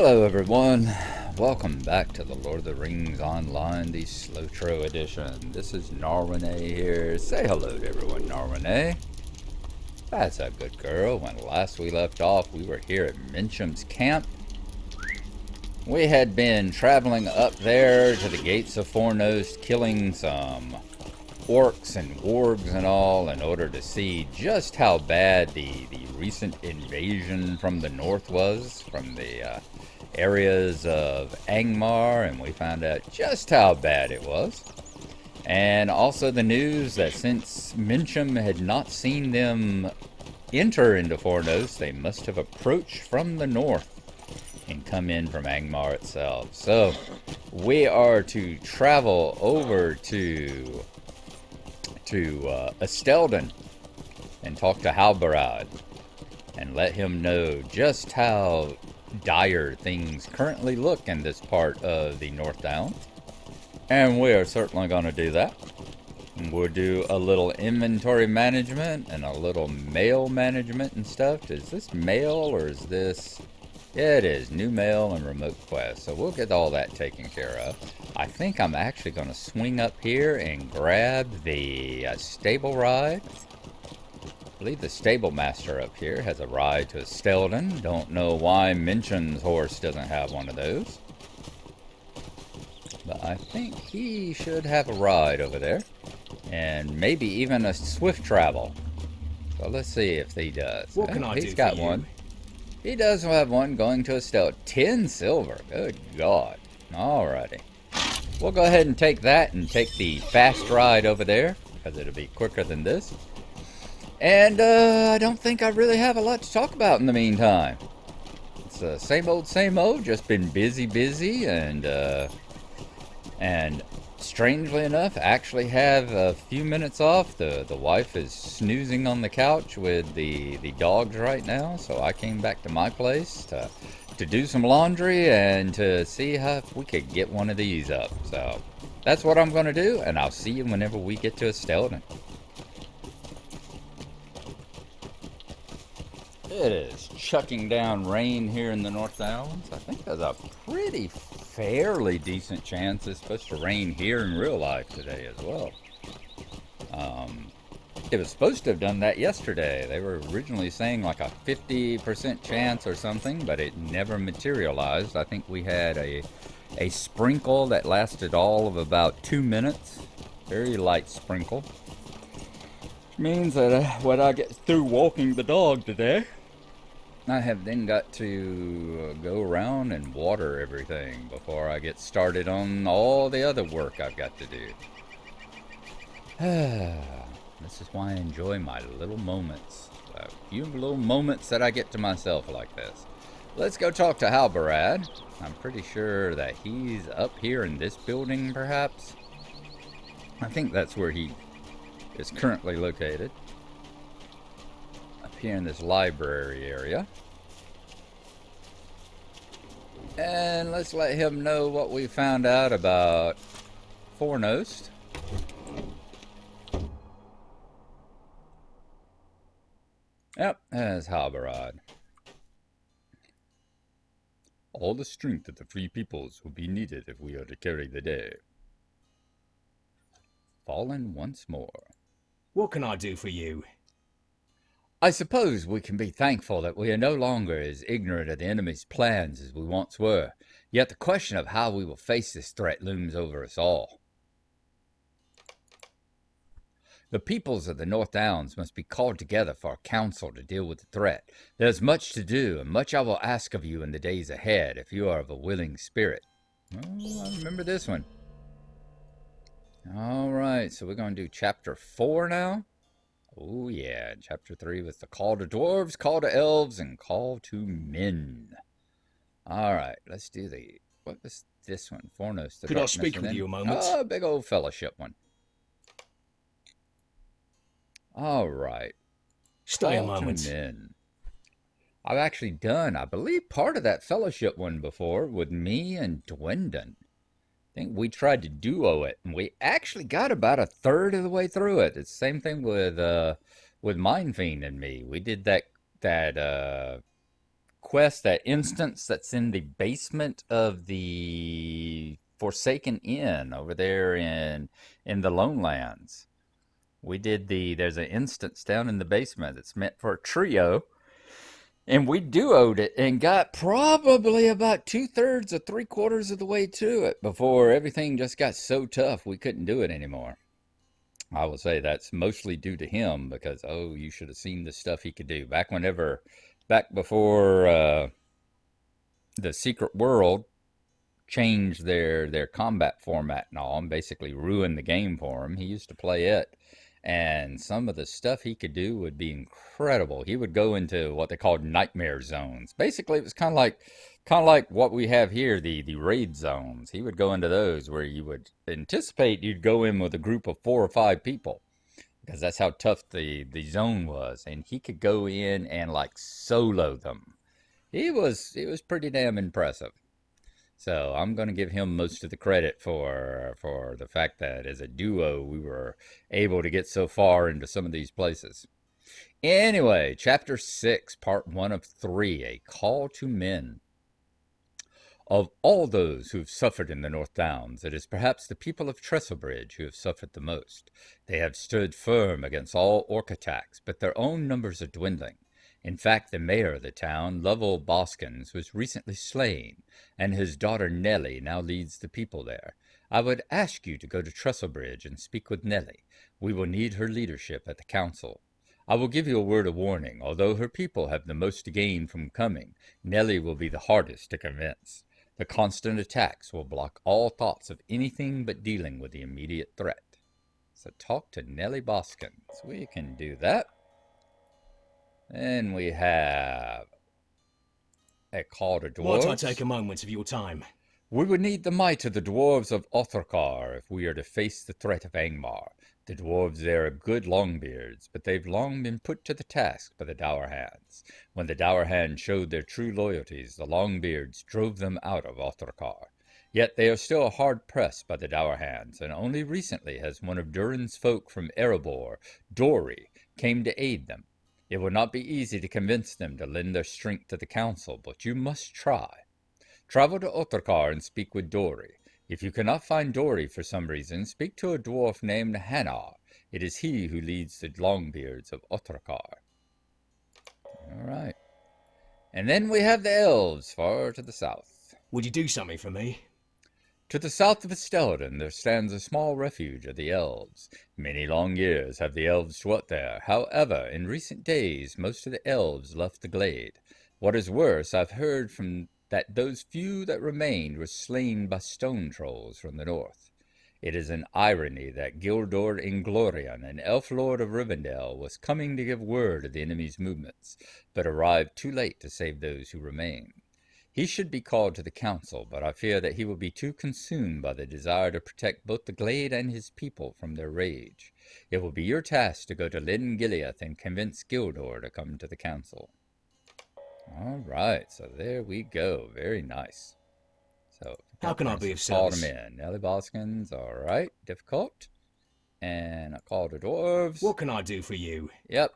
Hello everyone, welcome back to the Lord of the Rings Online, the SLOTRO edition. This is Narwhal here. Say hello to everyone, Narwhal. That's a good girl. When last we left off, we were here at Mincham's camp. We had been traveling up there to the gates of Fornost, killing some orcs and wargs and all in order to see just how bad the recent invasion from the north was, from the areas of Angmar, and we found out just how bad it was. And also the news that since Mincham had not seen them enter into Fornost, they must have approached from the north and come in from Angmar itself. So we are to travel over to Estelden and talk to Halbarad and let him know just how dire things currently look in this part of the North Downs. And we are certainly going to do that. We'll do a little inventory management and a little mail management and stuff. Is this mail or is this... Yeah, it is. New mail and remote quest. So we'll get all that taken care of. I think I'm actually going to swing up here and grab the stable ride. I believe the stable master up here has a ride to Estelden. Don't know why Mincham's horse doesn't have one of those. But I think he should have a ride over there. And maybe even a swift travel. So let's see if he does. What can I do He's got one. He does have one going to Estelden. 10 silver. Good God. Alrighty. We'll go ahead and take that and take the fast ride over there, because it'll be quicker than this. And I don't think I really have a lot to talk about in the meantime. It's the same old, just been busy, and strangely enough, actually have a few minutes off. The wife is snoozing on the couch with the dogs right now, so I came back to my place to do some laundry and to see how if we could get one of these up. So that's what I'm going to do, and I'll see you whenever we get to Estelden. It is chucking down rain here in the North Downs. I think there's a pretty fairly decent chance it's supposed to rain here in real life today as well. It was supposed to have done that yesterday. They were originally saying like a 50% chance or something, but it never materialized. I think we had a sprinkle that lasted all of about 2 minutes. Very light sprinkle. Which means that when I get through walking the dog today, I have then got to go around and water everything before I get started on all the other work I've got to do. This is why I enjoy my little moments. A few little moments that I get to myself like this. Let's go talk to Halbarad. I'm pretty sure that he's up here in this building, perhaps. I think that's where he is currently located. Up here in this library area. And let's let him know what we found out about Fornost. Yep, there's Halbarad. All the strength of the free peoples will be needed if we are to carry the day. Fallen once more. What can I do for you? I suppose we can be thankful that we are no longer as ignorant of the enemy's plans as we once were. Yet the question of how we will face this threat looms over us all. The peoples of the North Downs must be called together for a council to deal with the threat. There is much to do, and much I will ask of you in the days ahead, if you are of a willing spirit. Oh, I remember this one. Alright, so we're going to do chapter 4 now. Oh yeah, chapter 3 was the call to dwarves, call to elves, and call to men. Alright, let's do what was this one? Fornost. Could I speak with you a moment? Oh, big old fellowship one. Alright. Stay a moment. Men. I've actually done, I believe, part of that fellowship one before with me and Dwendon. I think we tried to duo it, and we actually got about a third of the way through it. It's the same thing with Mind Fiend and me. We did that quest, that instance that's in the basement of the Forsaken Inn over there in the Lone Lands. We did there's an instance down in the basement that's meant for a trio, and we duoed it and got probably about 2/3 or 3/4 of the way to it before everything just got so tough we couldn't do it anymore. I will say that's mostly due to him because, oh, you should have seen the stuff he could do. Back before the Secret World changed their combat format and all, and basically ruined the game for him. He used to play it, and some of the stuff he could do would be incredible. He would go into what they called nightmare zones. Basically, it was kind of like what we have here, the raid zones. He would go into those where you would anticipate you'd go in with a group of 4 or 5 people, because that's how tough the zone was, and he could go in and like solo them. He was pretty damn impressive. So I'm going to give him most of the credit for the fact that as a duo we were able to get so far into some of these places. Anyway, chapter 6, part 1 of 3, a call to men. Of all those who have suffered in the North Downs, it is perhaps the people of Trestlebridge who have suffered the most. They have stood firm against all orc attacks, but their own numbers are dwindling. In fact, the mayor of the town, Lovell Boskins, was recently slain, and his daughter Nellie now leads the people there. I would ask you to go to Trestlebridge and speak with Nellie. We will need her leadership at the council. I will give you a word of warning. Although her people have the most to gain from coming, Nellie will be the hardest to convince. The constant attacks will block all thoughts of anything but dealing with the immediate threat. So talk to Nellie Boskins. We can do that. And we have a call to dwarves. Might I take a moment of your time? We would need the might of the dwarves of Othrkar if we are to face the threat of Angmar. The dwarves there are good Longbeards, but they've long been put to the task by the Dour Hands. When the Dour Hands showed their true loyalties, the Longbeards drove them out of Othrkar. Yet they are still hard pressed by the Dour Hands, and only recently has one of Durin's folk from Erebor, Dory, came to aid them. It will not be easy to convince them to lend their strength to the council, but you must try. Travel to Othrkar and speak with Dory. If you cannot find Dory for some reason, speak to a dwarf named Hanar. It is he who leads the Longbeards of Othrkar. All right. And then we have the elves far to the south. Would you do something for me? To the south of Estelden there stands a small refuge of the elves. Many long years have the elves dwelt there. However, in recent days most of the elves left the glade. What is worse, I've heard from that those few that remained were slain by stone trolls from the north. It is an irony that Gildor Inglorian, an elf lord of Rivendell, was coming to give word of the enemy's movements, but arrived too late to save those who remain. He should be called to the council, but I fear that he will be too consumed by the desire to protect both the glade and his people from their rage. It will be your task to go to Lyn Gileath and convince Gildor to come to the council. All right, so there we go. Very nice. So how can I be of service? Call them in. Nellie Boskins, all right. Difficult. And a call to dwarves. What can I do for you? Yep.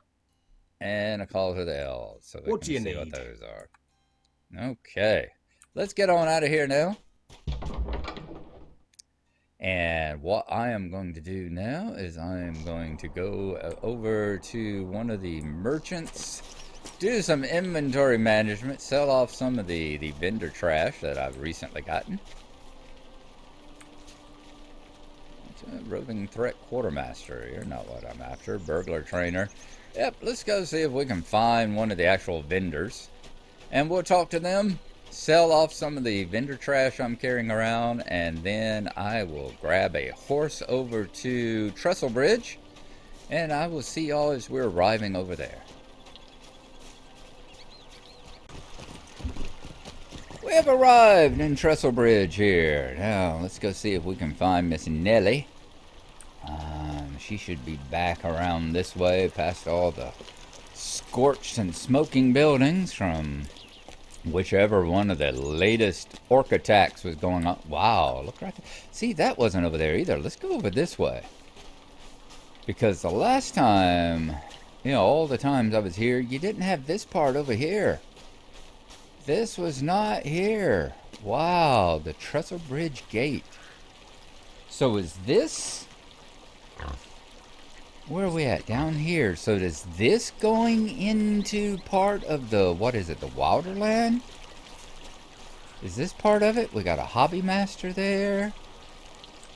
And a call to the elves. So what do you need? What those are. Okay. Let's get on out of here now. And what I am going to do now is I am going to go over to one of the merchants, do some inventory management, sell off some of the vendor trash that I've recently gotten. It's a roving threat quartermaster. You're not what I'm after. Burglar trainer. Yep, let's go see if we can find one of the actual vendors. And we'll talk to them, sell off some of the vendor trash I'm carrying around, and then I will grab a horse over to Trestlebridge, and I will see y'all as we're arriving over there. We have arrived in Trestlebridge here. Now, let's go see if we can find Miss Nellie. She should be back around this way, past all the scorched and smoking buildings from whichever one of the latest orc attacks was going on. Wow, look right there. See, that wasn't over there either. Let's go over this way. Because the last time, all the times I was here, you didn't have this part over here. This was not here. Wow, the Trestlebridge Gate. So is this... Where are we at? Down here. So is this going into part of the... What is it? The Wilderland? Is this part of it? We got a Hobby Master there.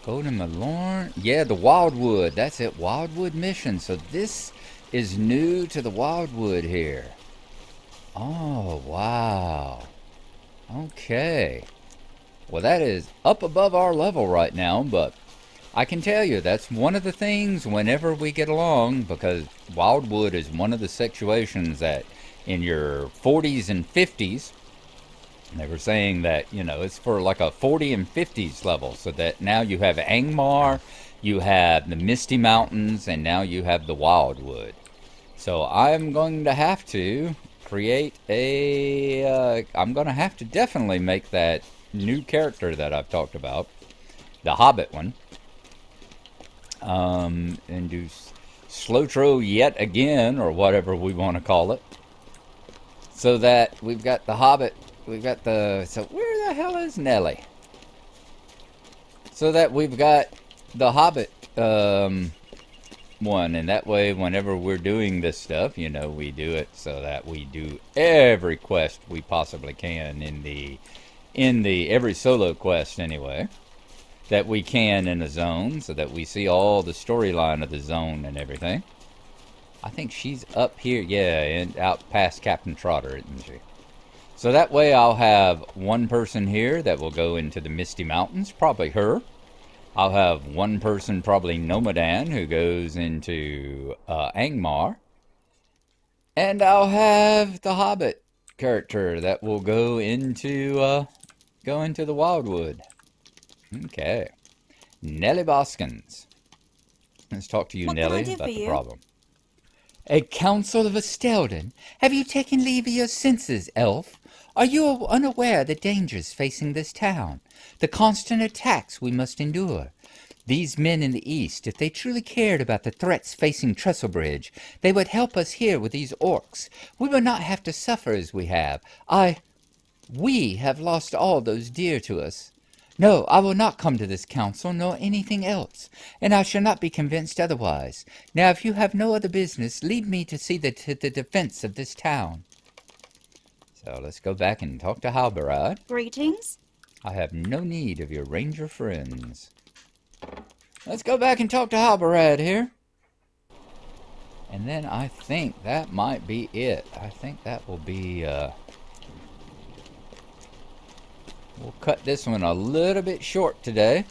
Golden Malorn. Yeah, the Wildwood. That's it. Wildwood mission. So this is new to the Wildwood here. Oh, wow. Okay. Well, that is up above our level right now, but I can tell you that's one of the things whenever we get along, because Wildwood is one of the situations that in your 40s and 50s, they were saying that, you know, it's for like a 40 and 50s level, so that now you have Angmar, you have the Misty Mountains, and now you have the Wildwood. So I'm going to have to create a, I'm going to have to definitely make that new character that I've talked about, the Hobbit one, and do SLOTRO yet again, or whatever we want to call it, so that we've got the Hobbit. We've got the... So where the hell is Nellie? So that we've got the Hobbit one. And that way, whenever we're doing this stuff, you know, we do it so that we do every quest we possibly can in the every solo quest anyway, that we can in the zone, so that we see all the storyline of the zone and everything. I think she's up here, yeah, and out past Captain Trotter, isn't she? So that way I'll have one person here that will go into the Misty Mountains, probably her. I'll have one person, probably Nomadan, who goes into Angmar. And I'll have the Hobbit character that will go into the Wildwood. Okay. Nellie Boskins. Let's talk to you, What Nellie, can I do about for the you? problem. A council of Estelden? Have you taken leave of your senses, elf? Are you unaware of the dangers facing this town? The constant attacks we must endure? These men in the east, if they truly cared about the threats facing Trestlebridge, they would help us here with these orcs. We would not have to suffer as we have. We have lost all those dear to us. No, I will not come to this council, nor anything else, and I shall not be convinced otherwise. Now, if you have no other business, lead me to see the defense of this town. So let's go back and talk to Halberad. Greetings. I have no need of your ranger friends. Let's go back and talk to Halberad here. And then I think that might be it. I think that will be... We'll cut this one a little bit short today,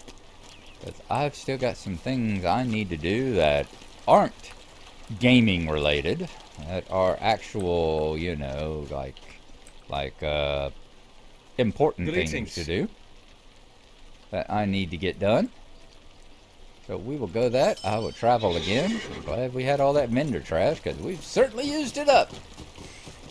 because I've still got some things I need to do that aren't gaming related, that are actual, you know, like important things to do that I need to get done. So we will go that. I will travel again. I'm glad we had all that vendor trash, because we've certainly used it up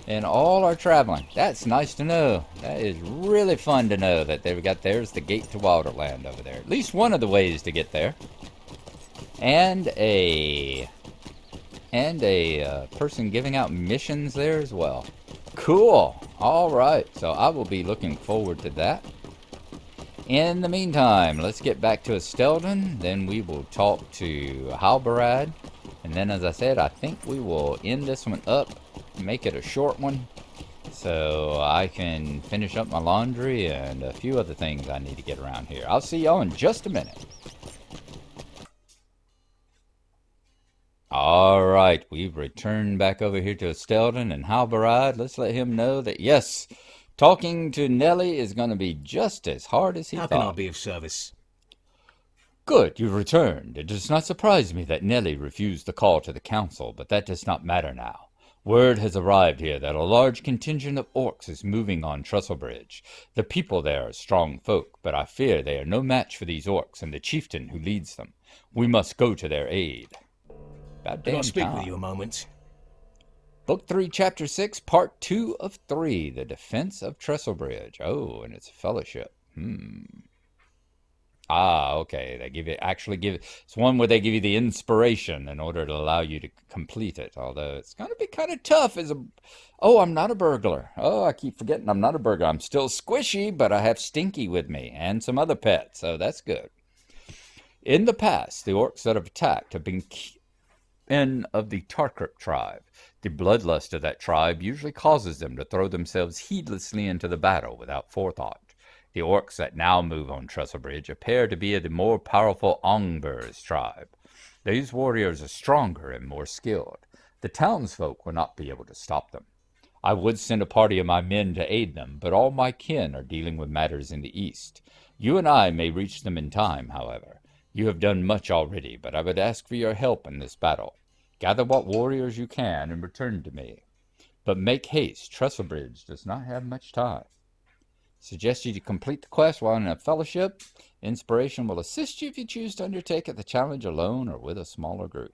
in all our traveling. That's nice to know. That is really fun to know that they've got, there's the gate to Wilderland over there. At least one of the ways to get there. And a person giving out missions there as well. Cool. All right. So I will be looking forward to that. In the meantime, let's get back to Estelden. Then we will talk to Halberad. And then, as I said, I think we will end this one up, make it a short one, so I can finish up my laundry and a few other things I need to get around here. I'll see y'all in just a minute. Alright, we've returned back over here to Estelden, and Halberad, let's let him know that, yes, talking to Nellie is going to be just as hard as he thought. How can I be of service? Good, you've returned. It does not surprise me that Nellie refused the call to the council, but that does not matter now. Word has arrived here that a large contingent of orcs is moving on Trestlebridge. The people there are strong folk, but I fear they are no match for these orcs and the chieftain who leads them. We must go to their aid. About Can I damn speak time. with you a moment? Book 3, Chapter 6, Part 2 of 3, The Defense of Trestlebridge. Oh, and it's a fellowship. Ah, okay. They it's one where they give you the inspiration in order to allow you to complete it. Although it's going to be kind of tough oh, I'm not a burglar. Oh, I keep forgetting I'm not a burglar. I'm still squishy, but I have Stinky with me and some other pets, so that's good. In the past, the orcs that have attacked have been men of the Tarkrip tribe. The bloodlust of that tribe usually causes them to throw themselves heedlessly into the battle without forethought. The orcs that now move on Trestlebridge appear to be of the more powerful Ongbur's tribe. These warriors are stronger and more skilled. The townsfolk will not be able to stop them. I would send a party of my men to aid them, but all my kin are dealing with matters in the east. You and I may reach them in time, however. You have done much already, but I would ask for your help in this battle. Gather what warriors you can and return to me. But make haste. Trestlebridge does not have much time. Suggest you to complete the quest while in a fellowship. Inspiration will assist you if you choose to undertake the challenge alone or with a smaller group.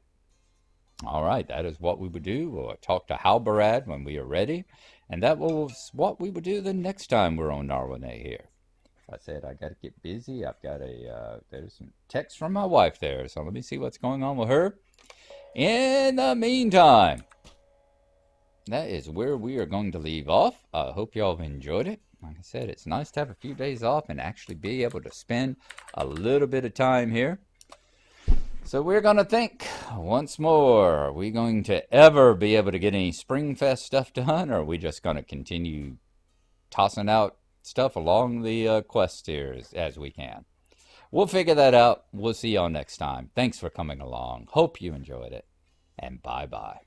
All right, that is what we would do. We'll talk to Halbarad when we are ready. And that was what we would do the next time we're on Narwane here. I said I got to get busy. I've got there's some text from my wife there. So let me see what's going on with her. In the meantime, that is where we are going to leave off. I hope y'all have enjoyed it. Like I said, it's nice to have a few days off and actually be able to spend a little bit of time here. So we're going to think once more, are we going to ever be able to get any Springfest stuff done, or are we just going to continue tossing out stuff along the quest here as we can? We'll figure that out. We'll see y'all next time. Thanks for coming along. Hope you enjoyed it, and bye-bye.